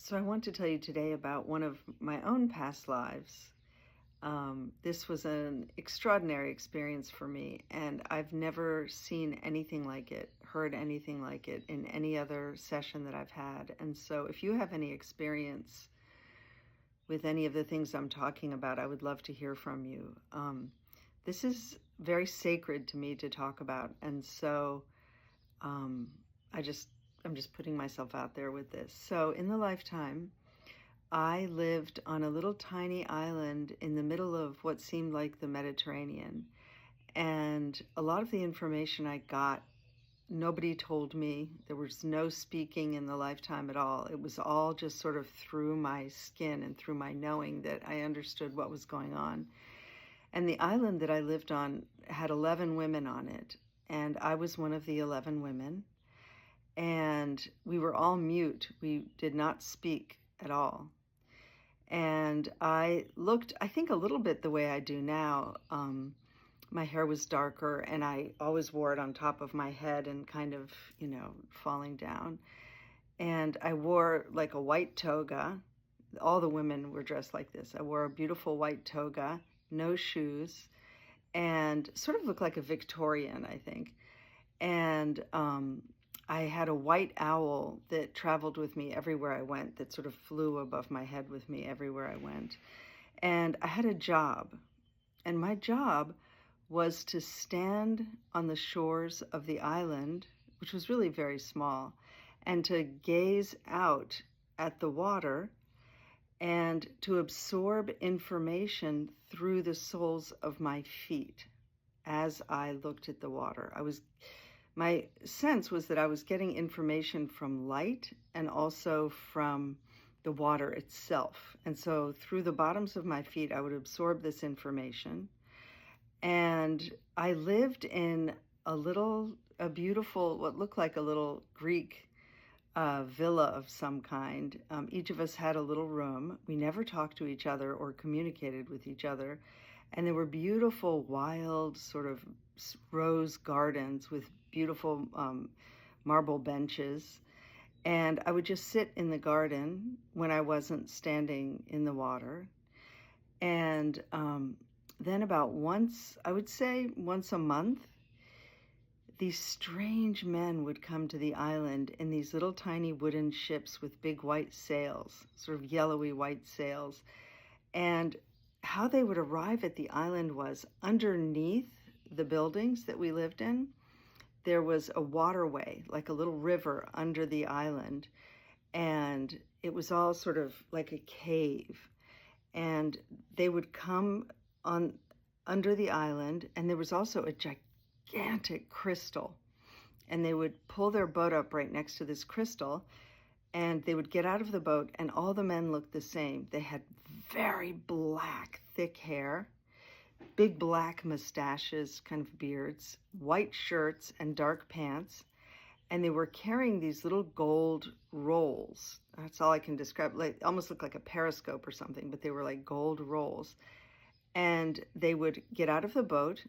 So I want to tell you today about one of my own past lives. This was an extraordinary experience for me, and I've never seen anything like it, heard anything like it in any other session that I've had. And so if you have any experience with any of the things I'm talking about, I would love to hear from you. This is very sacred to me to talk about, and so um, I just I'm just putting myself out there with this. So in the lifetime, I lived on a little tiny island in the middle of what seemed like the Mediterranean. And a lot of the information I got, nobody told me. There was no speaking in the lifetime at all. It was all just sort of through my skin and through my knowing that I understood what was going on. And the island that I lived on had 11 women on it. And I was one of the 11 women. And we were all mute. We did not speak at all. And I looked, I think, a little bit the way I do now. My hair was darker, and I always wore it on top of my head and kind of, falling down. And I wore like a white toga. All the women were dressed like this. I wore a beautiful white toga, no shoes, and sort of looked like a Victorian, I think. And I had a white owl that traveled with me everywhere I went, that sort of flew above my head with me everywhere I went. And I had a job, and my job was to stand on the shores of the island, which was really very small, and to gaze out at the water and to absorb information through the soles of my feet as I looked at the water. My sense was that I was getting information from light and also from the water itself. And so through the bottoms of my feet, I would absorb this information. And I lived in a beautiful, what looked like a little Greek villa of some kind. Each of us had a little room. We never talked to each other or communicated with each other. And there were beautiful, wild, sort of rose gardens with beautiful marble benches. And I would just sit in the garden when I wasn't standing in the water. And then about once, I would say once a month, these strange men would come to the island in these little tiny wooden ships with big white sails, sort of yellowy white sails. And how they would arrive at the island was underneath the buildings that we lived in. There was a waterway, like a little river under the island. And it was all sort of like a cave. And they would come on under the island, and there was also a gigantic crystal. And they would pull their boat up right next to this crystal, and they would get out of the boat, and all the men looked the same. They had very black, thick hair, big black mustaches, kind of beards, white shirts, and dark pants. And they were carrying these little gold rolls. That's all I can describe. Like, almost looked like a periscope or something, but they were like gold rolls. And they would get out of the boat,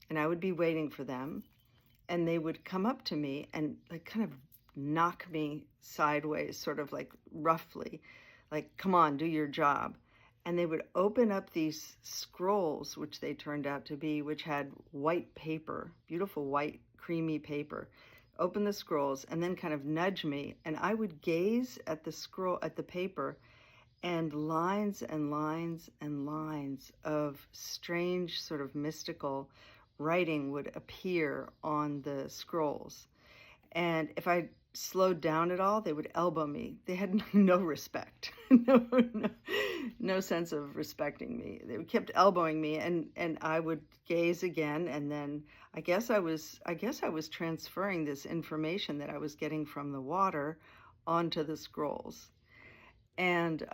and I would be waiting for them. And they would come up to me and like kind of knock me sideways, sort of like roughly, like, come on, do your job. And they would open up these scrolls, which they turned out to be, which had white paper, beautiful white, creamy paper. Open the scrolls and then kind of nudge me. And I would gaze at the scroll, at the paper, and lines and lines and lines of strange, sort of mystical writing would appear on the scrolls. And if I slowed down at all, they would elbow me. They had no respect, no sense of respecting me. They kept elbowing me, and I would gaze again, and then I guess I was transferring this information that I was getting from the water onto the scrolls. And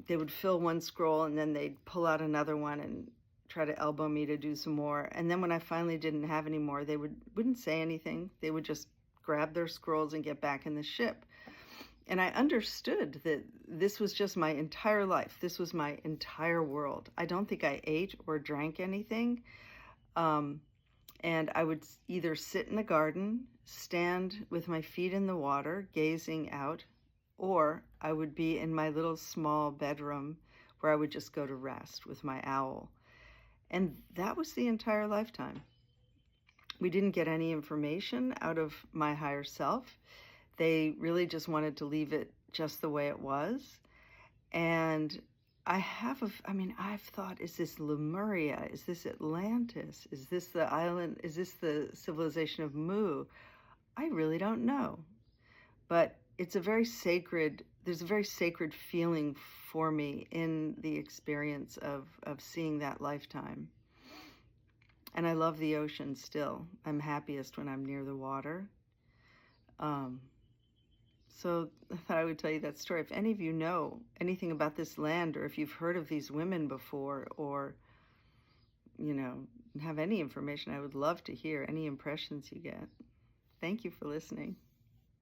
they would fill one scroll, and then they'd pull out another one and try to elbow me to do some more. And then when I finally didn't have any more, they wouldn't say anything. They would just grab their scrolls and get back in the ship. And I understood that this was just my entire life. This was my entire world. I don't think I ate or drank anything. And I would either sit in the garden, stand with my feet in the water, gazing out or I would be in my little small bedroom where I would just go to rest with my owl. And that was the entire lifetime. We didn't get any information out of my higher self. They really just wanted to leave it just the way it was. And I've thought, is this Lemuria? Is this Atlantis? Is this the island? Is this the civilization of Mu? I really don't know. But there's a very sacred feeling for me in the experience of seeing that lifetime. And I love the ocean still. I'm happiest when I'm near the water. So I thought I would tell you that story. If any of you know anything about this land, or if you've heard of these women before, or, have any information, I would love to hear any impressions you get. Thank you for listening.